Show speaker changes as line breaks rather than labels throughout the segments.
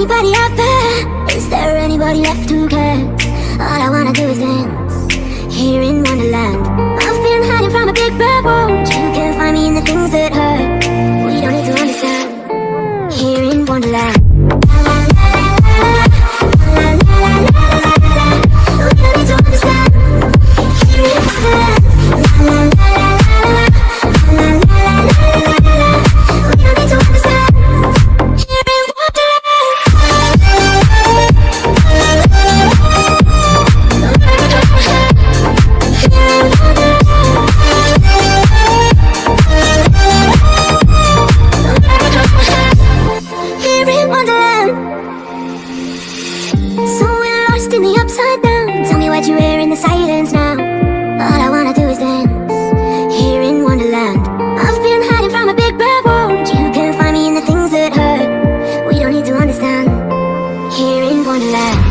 anybody out there? Is there anybody left who cares? All I wanna do is dance here in Wonderland. I've been hiding from a big bad world. You can't find me in the things that hurt. We don't need to understand here in Wonderland. We don't need to understand here in Wonderland.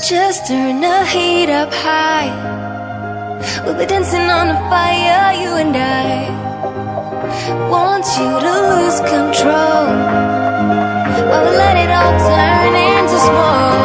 Just turn the heat up high. We'll be dancing on the fire, you and I. Want you to lose control while we let it all turn into smoke.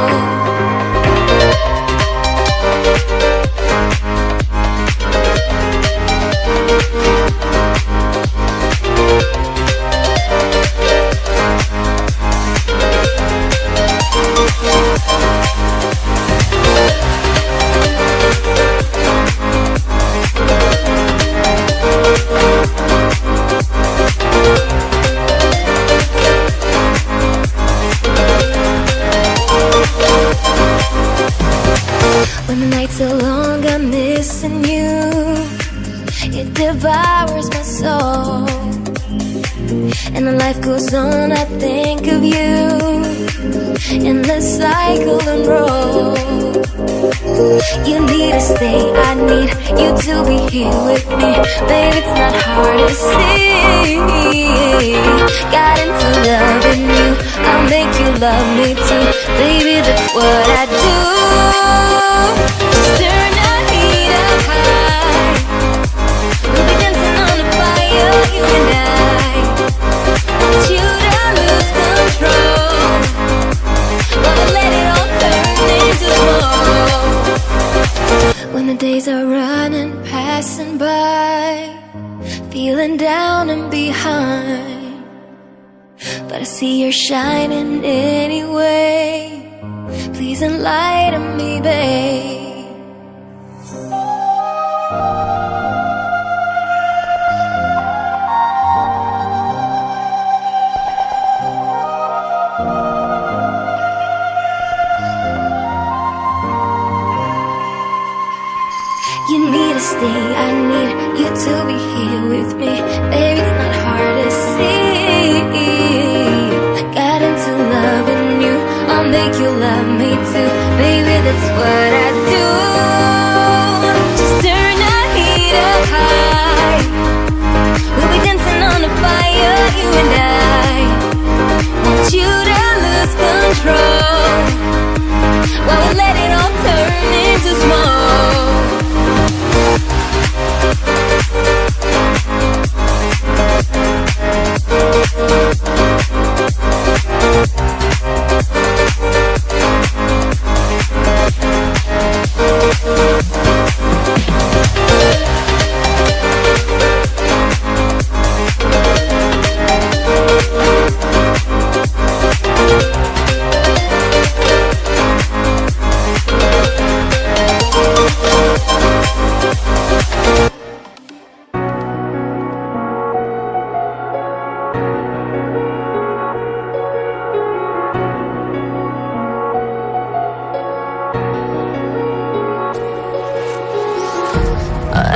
When the nights are long, I'm missing you. It devours my soul. And the life goes on, I think of you. In the cycle and roll. You need to stay, I need you to be here with me. Baby, it's not hard to see. Got into loving you, I'll make you love me too. Baby, that's what I do. Turn the heat up high. We'll be dancing on the fire, you and I. Want you to lose control while we let it all turn into smoke. When the days are running, passing by, feeling down and behind, but I see you're shining anyway. Please enlighten me, babe. You need to stay, I need you to be here with me. Baby, it's not hard to see. control. While we let it all turn into smoke.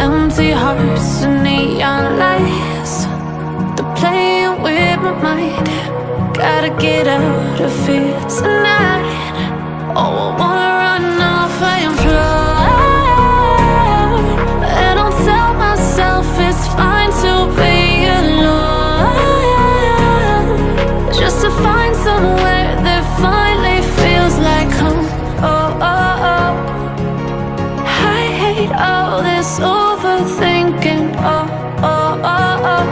Empty hearts and neon lights, they're playing with my mind. Gotta get out of here tonight. Oh, I wanna run off and fly. And I'll tell myself it's fine to be alone, just to find somewhere that finally feels like home. Oh, oh, oh. I hate all this overthinking. Oh, oh, oh, oh.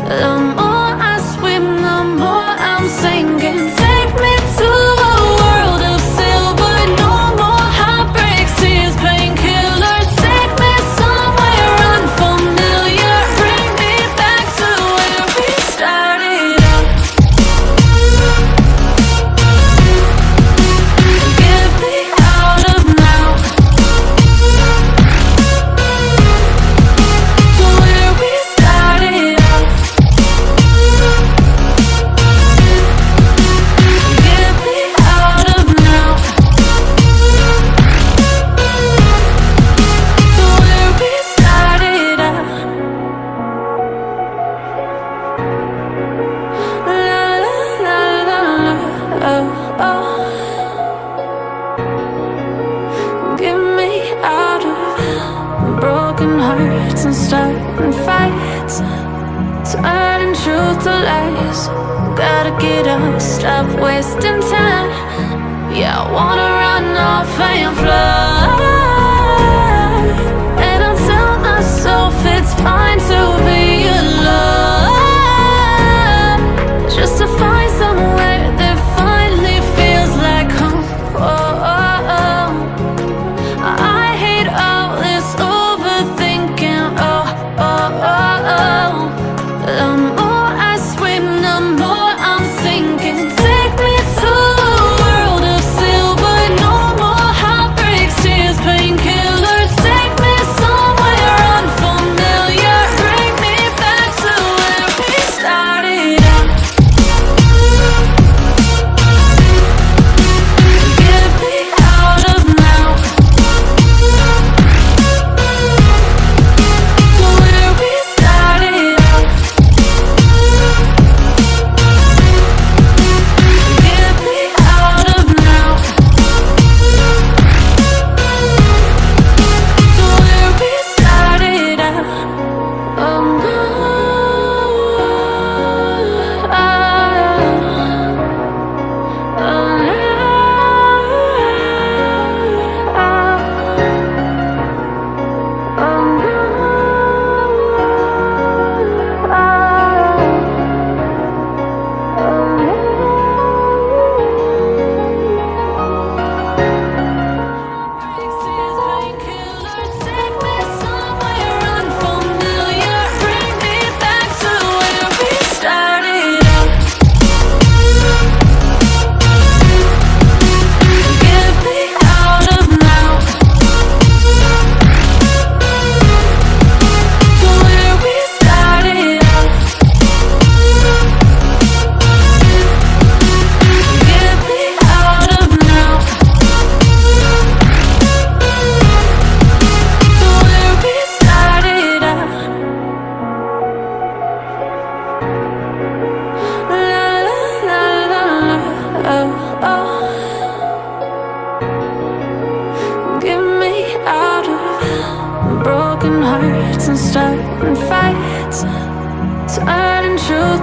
The more I swim, the more I'm sinking. Take me to a world of silver. No more heartbreaks, tears, painkillers. Take me somewhere unfamiliar. Bring me back to where we started out. Get me out of now. To where we started out. Get me out of now. To where we started out. La la la la la. Oh, oh. Get me out of broken hearts and starting fights, turning truth to lies. Gotta get up, stop wasting time. Yeah, I wanna run off and fly. And I'll tell myself it's fine to be alone, just to find somewhere that finally feels like home. Oh, oh, oh. I hate all this overthinking. Oh, oh, oh, oh. The more I swim, the more I'm sinking. Take me to a world of silver. No more heartbreaks, tears,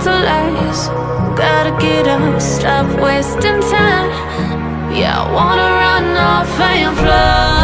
lies. Gotta get up, stop wasting time. Yeah, I wanna run off and fly.